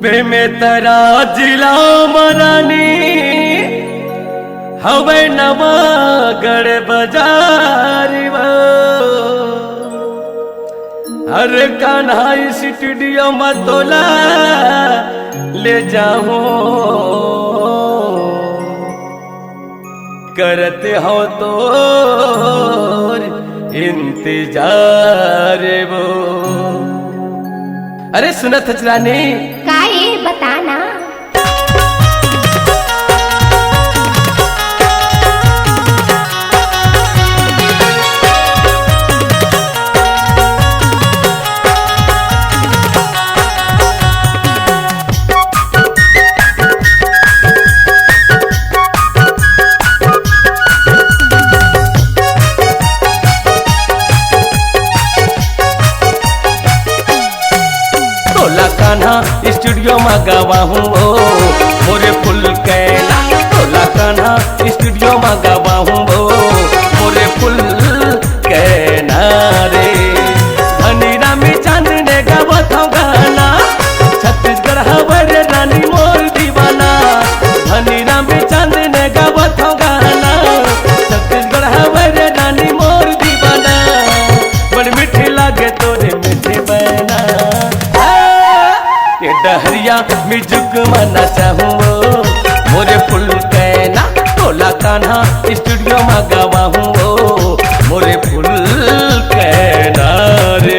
बेमेतरा जिला मरानी हवे नवागढ़ बाजार हर कान्हा स्टूडियो में तोला ले जाऊं करते हो तो इंतजार वो। अरे सुनत हजरानी का ये बताना। कान्हा स्टूडियो में गावा हूँ मोरे फुल कैना। तोला कान्हा स्टूडियो में गावा हूँ मोरे फुल कैना रे। धनी रामी चांद ने गावा था गाना छत्तीसगढ़ हवर रानी मोर दीवाना। धनी रामी चांद ने गावा था गाना छत्तीसगढ़ हवर रानी मोर दीवाना। बड़ मीठी लागे तोरे मीठे बना डहरिया मिजुक मना चाहूँ मोरे फुल कैना। तोला कान्हा स्टूडियो में गावा हूँ मोरे फुल कैना रे।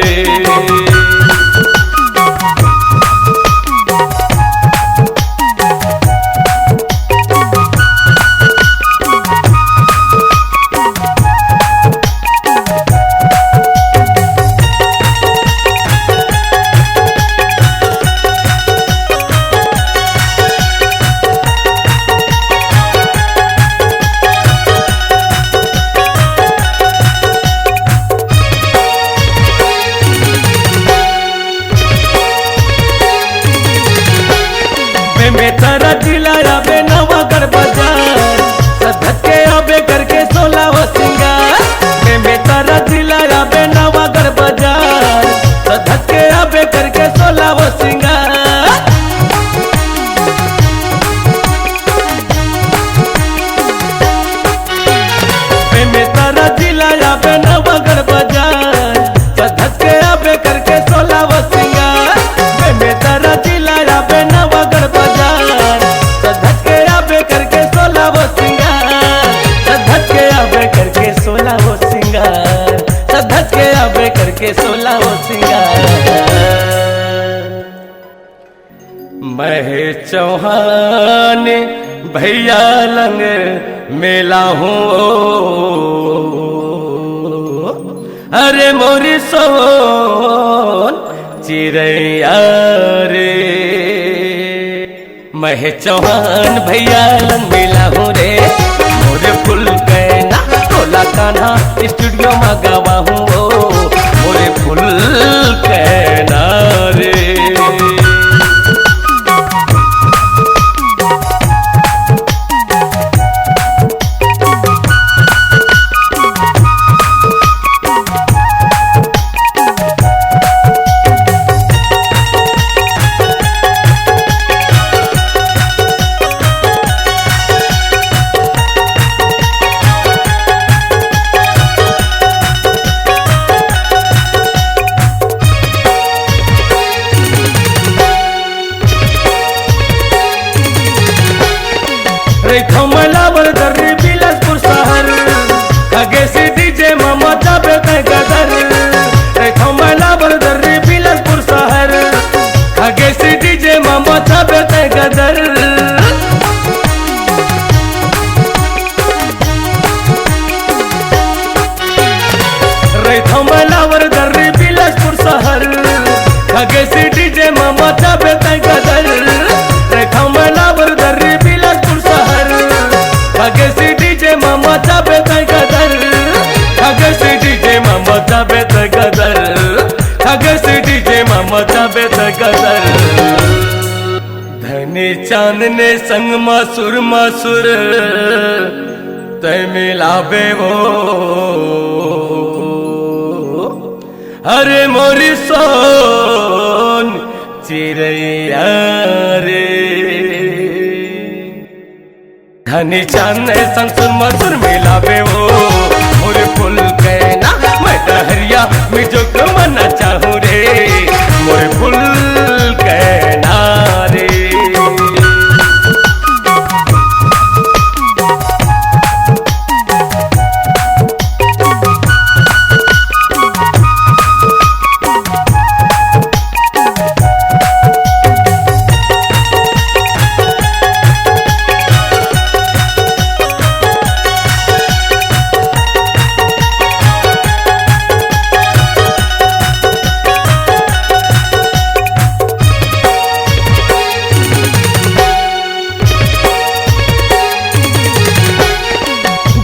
बेमेतरा जिला आबे नवागढ़ बाजार सधक के आबे करके 16 सिंगार। बेमेतरा जिला आबे नवागढ़ बाजार सधक के आबे करके 16 सिंगार। बेमेतरा जिला आबे नवागढ़ बाजार सधक के आबे करके 16 सिंगार। बेमेतरा जिला आबे नवागढ़ बाजार सधक के आबे करके 16 सिंगार। सधक के आबे करके 16 सिंगार। सधक के आबे करके 16 सिंगार। महे चौहान भैया लंग मेला हूँ अरे मोरी सोन चिड़ैया रे। महे चौहान भैया लंग मेला हूँ रे मोरे फुल कैना। तोला कान्हा स्टूडियो में गावा हूँ मोरे फुल कैना रे। थमलावर दर्री बिलासपुर शहर आगे से डीजे मामा जाबे तय गदर। थमलावर दर्री बिलासपुर शहर आगे से डीजे मामा जाबे तय गदर। थमलावर दर्री बिलासपुर शहर आगे से डीजे मामा जाबे तय गदर। थमलावर दर्री बिलासपुर शहर आगे से डीजे मामा जाबे तय गदर। आगे से डीजे मामा जाबे तय गदर। आगे से डीजे मामा जाबे तय गदर। धनी चांद ने संग मासुर मासुर तय मिलाबे वो अरे मोरी सोन चिड़ैया रे धनी चांद संसुर मसुर मिलावे वो मोरे फूल के ना मैं डहरिया में जो मना चाहूँ रे मोरे फूल के ना रे।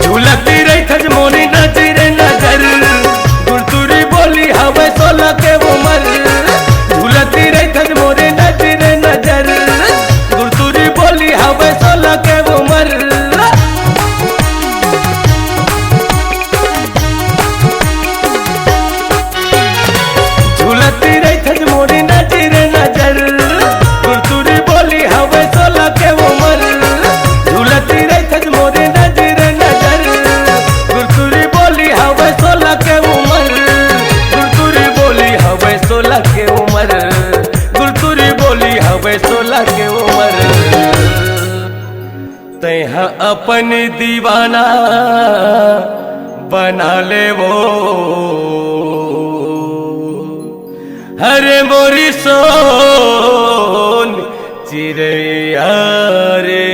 झूलती रही थज मोरी नजर नजर गुरतुरी बोली हवे 16 के उमर। झूलती रही थज मोरी नजर नजर गुरतुरी बोली हवे 16 के उमर। झूलती रही थज मोरी नजर नजर गुरतुरी बोली हवे 16 के उमर। झूलती रही थज मोरी नजर नजर गुरतुरी बोली हवे 16 के उमर। गुरतुरी बोली हवे 16 के उमर। गुरतुरी बोली हवे 16 के उमर। तैहा अपन दीवाना बना ले वो हरे मोरी सोन चिड़ैया रे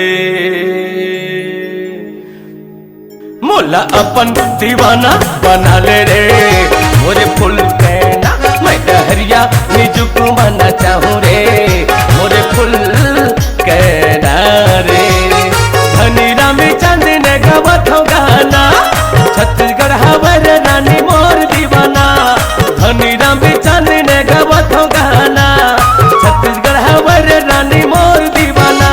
मोला अपन दीवाना बना ले रे मोरे फूल के ना मैं डहरिया निजुक मना चाहूँ रे मोरे फूल के ना रे। धनी रामी चंद ने गावत हो गाना छत्तीसगढ़ हवर रानी मोर दीवाना। धनी रामी चंद ने गावत हो गाना छत्तीसगढ़ हवर रानी मोर दीवाना।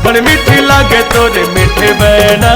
बड़ मीठी लागे तोरे मीठे बहना